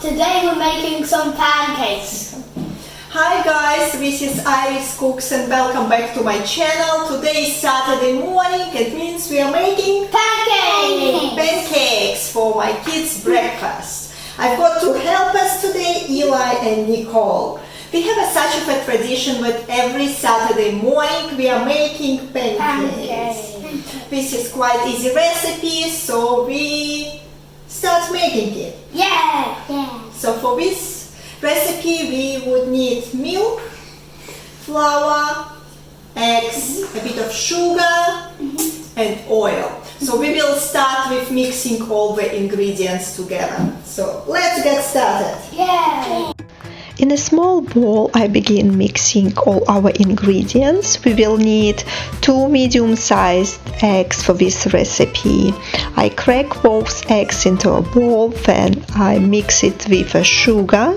Today we're making some pancakes. Hi guys, this is Iris Cooks and welcome back to my channel. Today is Saturday morning. It means we are making pancakes for my kids' breakfast. I've got to help us today, Eli and Nicole. We have such a tradition that every Saturday morning we are making pancakes. This is quite easy recipe, so we start making it. Yeah. So for this recipe we would need milk, flour, eggs, a bit of sugar and oil. So we will start with mixing all the ingredients together. So let's get started. Yeah. In a small bowl, I begin mixing all our ingredients. We will need 2 medium-sized eggs for this recipe. I crack both eggs into a bowl, then I mix it with the sugar.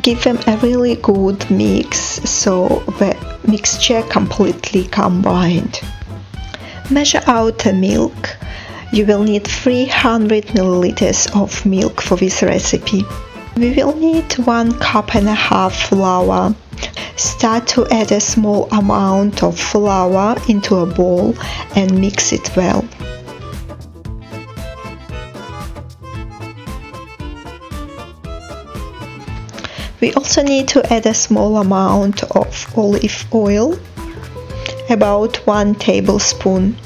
Give them a really good mix so the mixture completely combined. Measure out the milk. You will need 300 milliliters of milk for this recipe. We will need 1.5 cups flour. Start to add a small amount of flour into a bowl and mix it well. We also need to add a small amount of olive oil, about 1 tablespoon.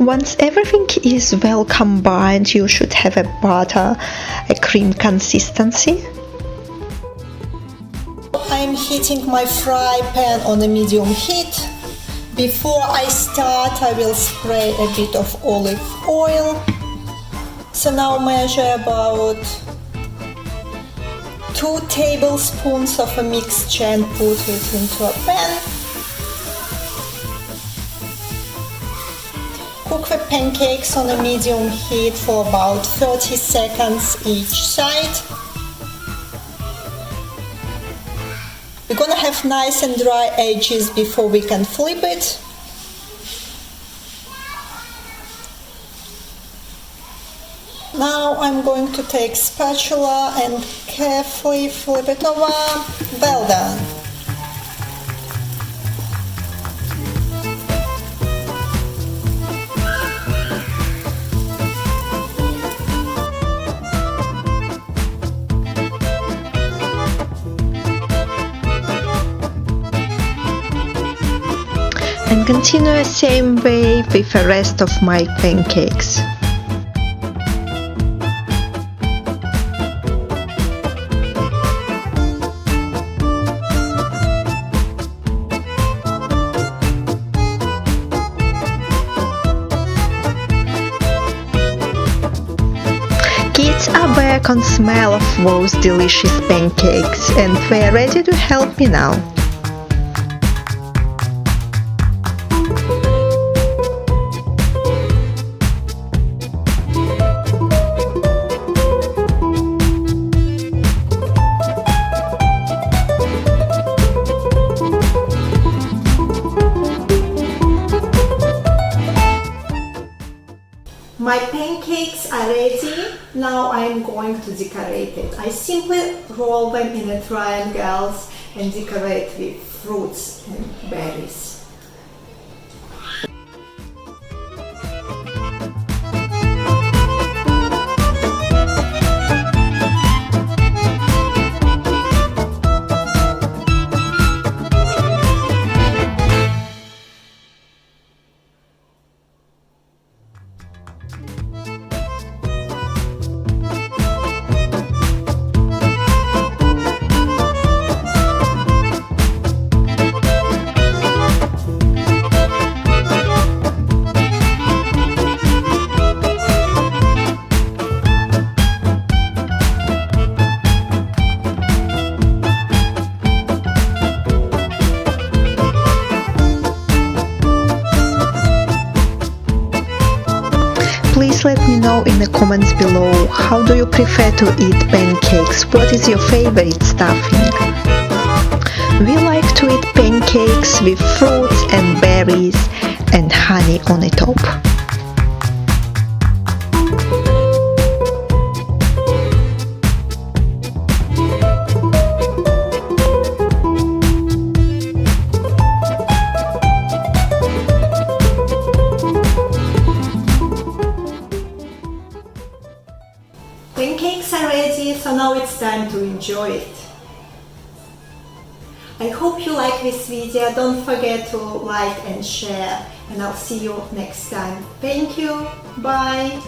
Once everything is well combined, you should have a cream consistency. I'm heating my fry pan on a medium heat. Before I start, I will spray a bit of olive oil. So now measure about 2 tablespoons of a mixture and put it into a pan. Cook the pancakes on a medium heat for about 30 seconds each side. We're gonna have nice and dry edges before we can flip it. Now I'm going to take spatula and carefully flip it over. Well done. And continue the same way with the rest of my pancakes. Kids are back on smell of those delicious pancakes and they're ready to help me now. My pancakes are ready. Now I am going to decorate it. I simply roll them in a triangles and decorate with fruits and berries. Please let me know in the comments below, how do you prefer to eat pancakes? What is your favorite stuffing? We like to eat pancakes with fruits and berries and honey on the top. time to enjoy it. I hope you like this video. Don't forget to like and share, and I'll see you next time. Thank you. Bye.